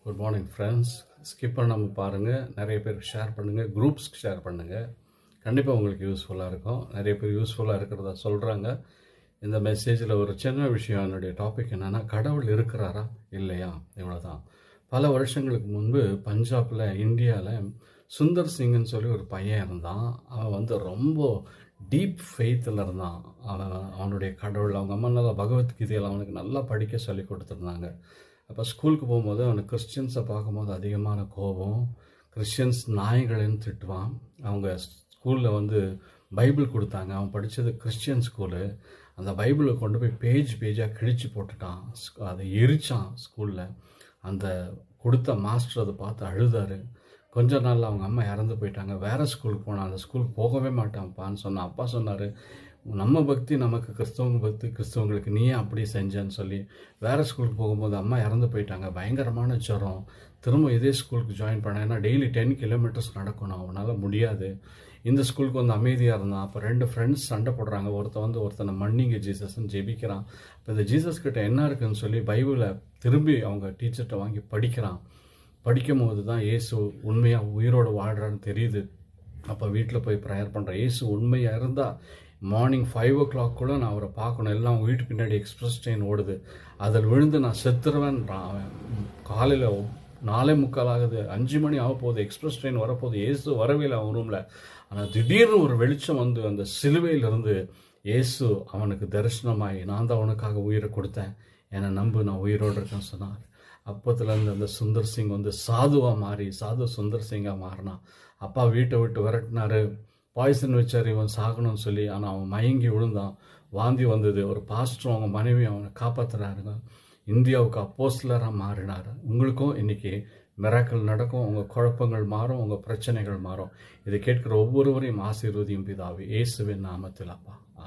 Good morning friends. Skip பண்ணாமல் பாருங்கள், நிறைய பேருக்கு ஷேர் பண்ணுங்கள், குரூப்ஸ்க்கு ஷேர் பண்ணுங்கள். கண்டிப்பாக உங்களுக்கு யூஸ்ஃபுல்லாக இருக்கும். நிறைய பேர் யூஸ்ஃபுல்லாக இருக்கிறதா சொல்கிறாங்க. இந்த மெசேஜில் ஒரு சின்ன விஷயம், என்னுடைய டாபிக் என்னென்னா, கடவுள் இருக்கிறாரா இல்லையா, இவ்வளோ தான். பல வருஷங்களுக்கு முன்பு பஞ்சாபில், இந்தியாவில் சுந்தர் சிங்னு சொல்லி ஒரு பையன் இருந்தான். அவன் ரொம்ப டீப் ஃபெய்த்தில் இருந்தான். அவனுடைய கடவுள், அவங்க அம்மா நல்லா பகவத்கீதையில் அவனுக்கு நல்லா படிக்க சொல்லி கொடுத்துருந்தாங்க. அப்போ ஸ்கூலுக்கு போகும்போது அவனுக்கு கிறிஸ்டியன்ஸை பார்க்கும்போது அதிகமான கோபம். கிறிஸ்டியன்ஸ் நாய்களைன்னு திட்டுவான். அவங்க ஸ்கூலில் பைபிள் கொடுத்தாங்க. அவன் படித்தது கிறிஸ்டியன் ஸ்கூலு. அந்த பைபிளை கொண்டு போய் பேஜாக கிழிச்சு போட்டுட்டான். அதை எரிச்சான் ஸ்கூலில். அந்த கொடுத்த மாஸ்டர் அதை பார்த்து அழுதார். கொஞ்ச நாளில் அவங்க அம்மா இறந்து போயிட்டாங்க. வேறு ஸ்கூலுக்கு போனான். அந்த ஸ்கூலுக்கு போகவே மாட்டான்ப்பான்னு சொன்னான். அப்பா சொன்னார், நம்ம பக்தி நமக்கு, கிறிஸ்தவங்க பக்தி கிறிஸ்தவங்களுக்கு, நீ ஏன் அப்படி செஞ்சேன்னு சொல்லி வேறு ஸ்கூலுக்கு போகும்போது அம்மா இறந்து போயிட்டாங்க. பயங்கரமான ஜுரம். திரும்ப இதே ஸ்கூலுக்கு ஜாயின் பண்ணேன். ஏன்னா டெய்லி 10 கிலோமீட்டர்ஸ் நடக்கணும். அவனால் முடியாது. இந்த ஸ்கூலுக்கு அமைதியாக இருந்தான். அப்போ 2 ஃப்ரெண்ட்ஸ் சண்டை போடுறாங்க. ஒருத்தனை மன்னிங்க ஜீசஸ்ன்னு ஜெபிக்கிறான். இப்போ இந்த ஜீசஸ் கிட்ட என்ன இருக்குன்னு சொல்லி பைபிளை திரும்பி அவங்க டீச்சர்கிட்ட வாங்கி படிக்கிறான். படிக்கும் போது தான் இயேசு உண்மையாக உயிரோடு வாழ்கிறான்னு தெரியுது. அப்போ வீட்டில் போய் ப்ரேயர் பண்ணுறேன். இயேசு உண்மையாக இருந்தால் மார்னிங் 5 o'clock நான் அவரை பார்க்கணும். எல்லாம் வீட்டு பின்னாடி எக்ஸ்பிரஸ் ட்ரெயின் ஓடுது, அதில் விழுந்து நான் செத்துருவேன்றான். அவன் காலையில் 4:45 ஆகுது, 5 மணி ஆக போகுது, எக்ஸ்பிரஸ் ட்ரெயின் வரப்போகுது. இயேசு வரவே இல்லை அவன் ரூமில். ஆனால் திடீர்னு ஒரு வெளிச்சம் அந்த சிலுவையிலிருந்து இயேசு அவனுக்கு தரிசனமாகி, நான் தான் அவனுக்காக உயிரை கொடுத்தேன், என்னை நம்பு, நான் உயிரோடு இருக்கேன்னு சொன்னார். அப்போத்துலேருந்து அந்த சுந்தர் சிங் சாதுவாக மாறி, சாது சுந்தர் சிங்காக மாறினான். அப்பா வீட்டை விட்டு விரட்டினார், பாய்சன் வச்சார் இவன் சாகணும்னு சொல்லி. ஆனால் அவன் மயங்கி விழுந்தான், வாந்தி வந்தது. ஒரு பாஸ்டர் அவங்க மனைவி அவனை காப்பாற்றுறாருங்க. இந்தியாவுக்கு அப்போஸ்தலராக மாறினார். உங்களுக்கும் இன்றைக்கி மிராக்கிள் நடக்கும். உங்கள் குழப்பங்கள் மாறும், உங்கள் பிரச்சனைகள் மாறும். இதை கேட்கிற ஒவ்வொருவரையும் ஆசீர்வதியும் பிதாவே, இயேசுவின் நாமத்தில் அப்பா.